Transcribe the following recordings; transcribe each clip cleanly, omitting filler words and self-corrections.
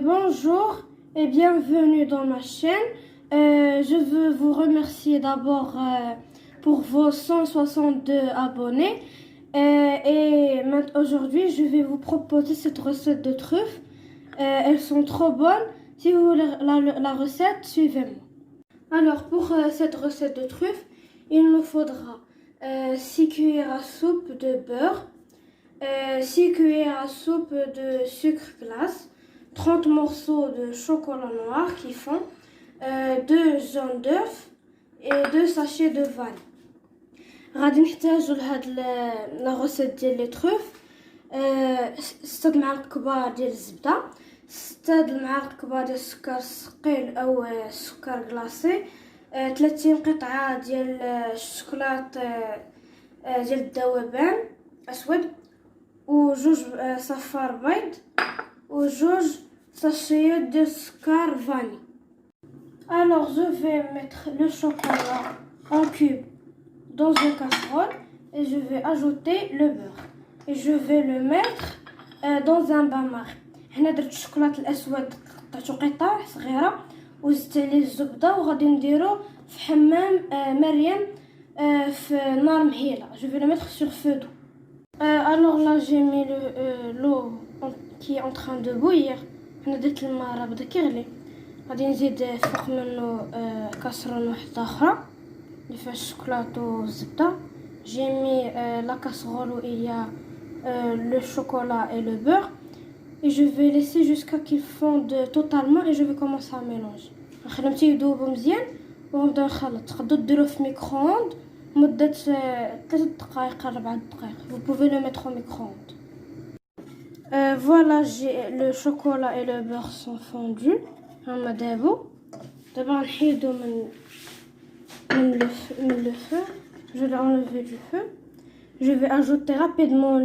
Bonjour et bienvenue dans ma chaîne. Je veux vous remercier d'abord pour vos 162 abonnés. Aujourd'hui, je vais vous proposer cette recette de truffes. Elles sont trop bonnes. Si vous voulez la recette, suivez-moi. Alors, pour cette recette de truffes, il nous faudra 6 cuillères à soupe de beurre, 6 cuillères à soupe de sucre glace, 30 morceaux de chocolat noir qui fond, 2 jaunes d'œufs et 2 sachets de vanille. غادي نحتاجو لهاد لا روسيت ديال لي تروف 6 معالق كبار ديال الزبده، 6 المعالق كبار ديال السكر الثقيل او السكر كلاصي، 30 قطعه ديال الشوكولات ديال الذوبان اسود، وجوج صفار بيض، وجوج sachets de sucre vanille. Alors je vais mettre le chocolat en cube dans une casserole et je vais ajouter le beurre et je vais le mettre dans un bain-marie. هنا درت الشوكولات الاسود قطعته قطع صغيره وزدت عليه الزبده وغادي نديرو في حمام مريم في نار مهيله. Je vais le mettre sur feu doux. Alors là j'ai mis l'eau qui est en train de bouillir. هنا درت الماء راه بدا كيغلي. غادي نزيد فوق منه كاسرونه واحده اخرى اللي فيها الشوكولاط والزبده. J'ai mis la casserole où il y a le chocolat et le beurre et je vais laisser jusqu'à qu'ils fondent totalement et je vais commencer à mélanger. نخليهم يذوبوا مزيان ونبدا نخلط. تقدروا ديروه في ميكرووند مده 3 دقائق 4 دقائق. Vous pouvez le mettre au micro-ondes. Voilà, le chocolat et le beurre sont fondus. هما دابو. دابا نحيدو من le feu. Je vais enlever du feu. Je vais ajouter rapidement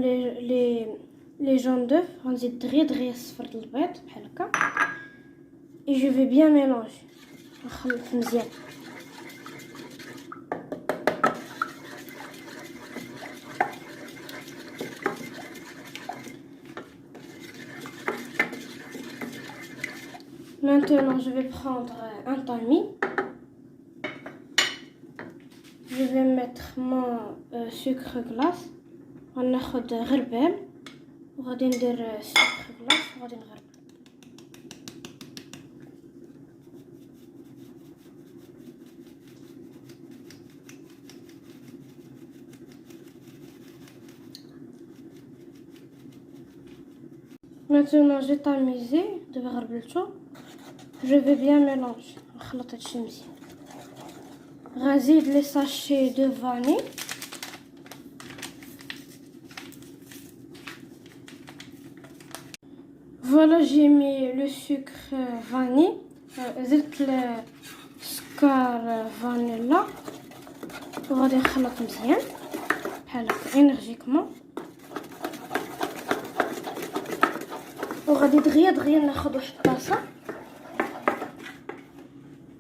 les jaunes d'œufs. غنزيد دغيا صفر البيض بحال هكا. Et je vais bien mélanger. نخلط مزيان. Maintenant, je vais prendre un tamis. Je vais mettre mon sucre glace. غناخد غربال وغادي ندير sucre glace وغادي نغربل. Maintenant, j'ai tamisé دابا غربلتو. Je vais bien mélanger. نخلط هادشي مزيان. غنزيد لي ساشي دو فاني. Voilà, j'ai mis le sucre vanille. زدت السكر فانيلا وغادي نخلط مزيان بحال هكا انرجيكمون. وغادي دغيا ناخذ واحد الطاسه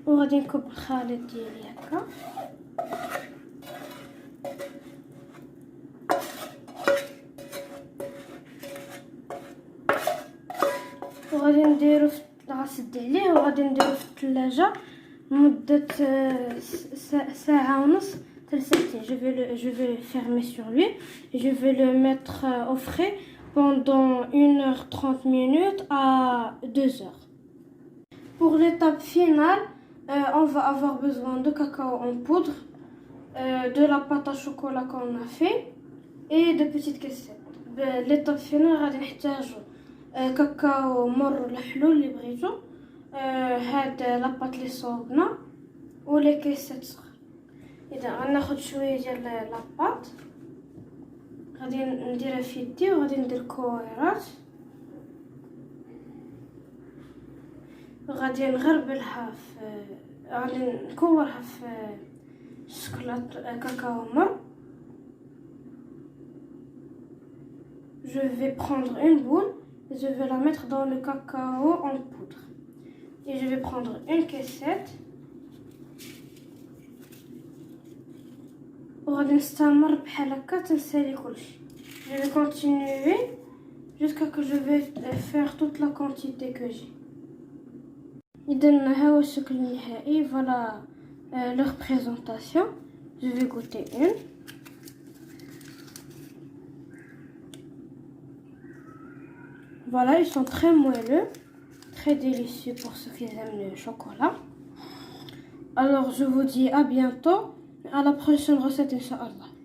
وغادي نكب الخليط ديالي هكا. وغادي نديرو غنسد عليه وغادي نديرو في الثلاجه مده ساعه ونص 3 ساعتين. Je vais fermer sur lui et je vais le mettre au frais pendant 1h30 minutes à 2h. Pour l'étape finale, on va avoir besoin de cacao en poudre, de la pâte à chocolat qu'on a fait et de petites caissettes. L'étape finale, غادي نحتاجو كاكاو مر ولا حلو اللي بغيتو، هاد لاباط اللي صوبنا ولي كيسات صغار. اذا غناخد شويه ديال لاباط غادي نديرها في يدي وغادي ندير كويرات وغادي نغربلها غادي نكورها في شوكولات كاكاو مر. Je vais prendre une boule et je vais la mettre dans le cacao en poudre. Et je vais prendre une caissette. وغادي نستمر بحال هكا تنسالي كلشي. Je vais continuer jusqu'à que je vais faire toute la quantité que j'ai. إذا هاو الشكل النهائي. Voilà leur présentation. Je vais goûter une. Voilà, ils sont très moelleux, très délicieux pour ceux qui aiment le chocolat. Alors, je vous dis à bientôt, à la prochaine recette, Inch'Allah.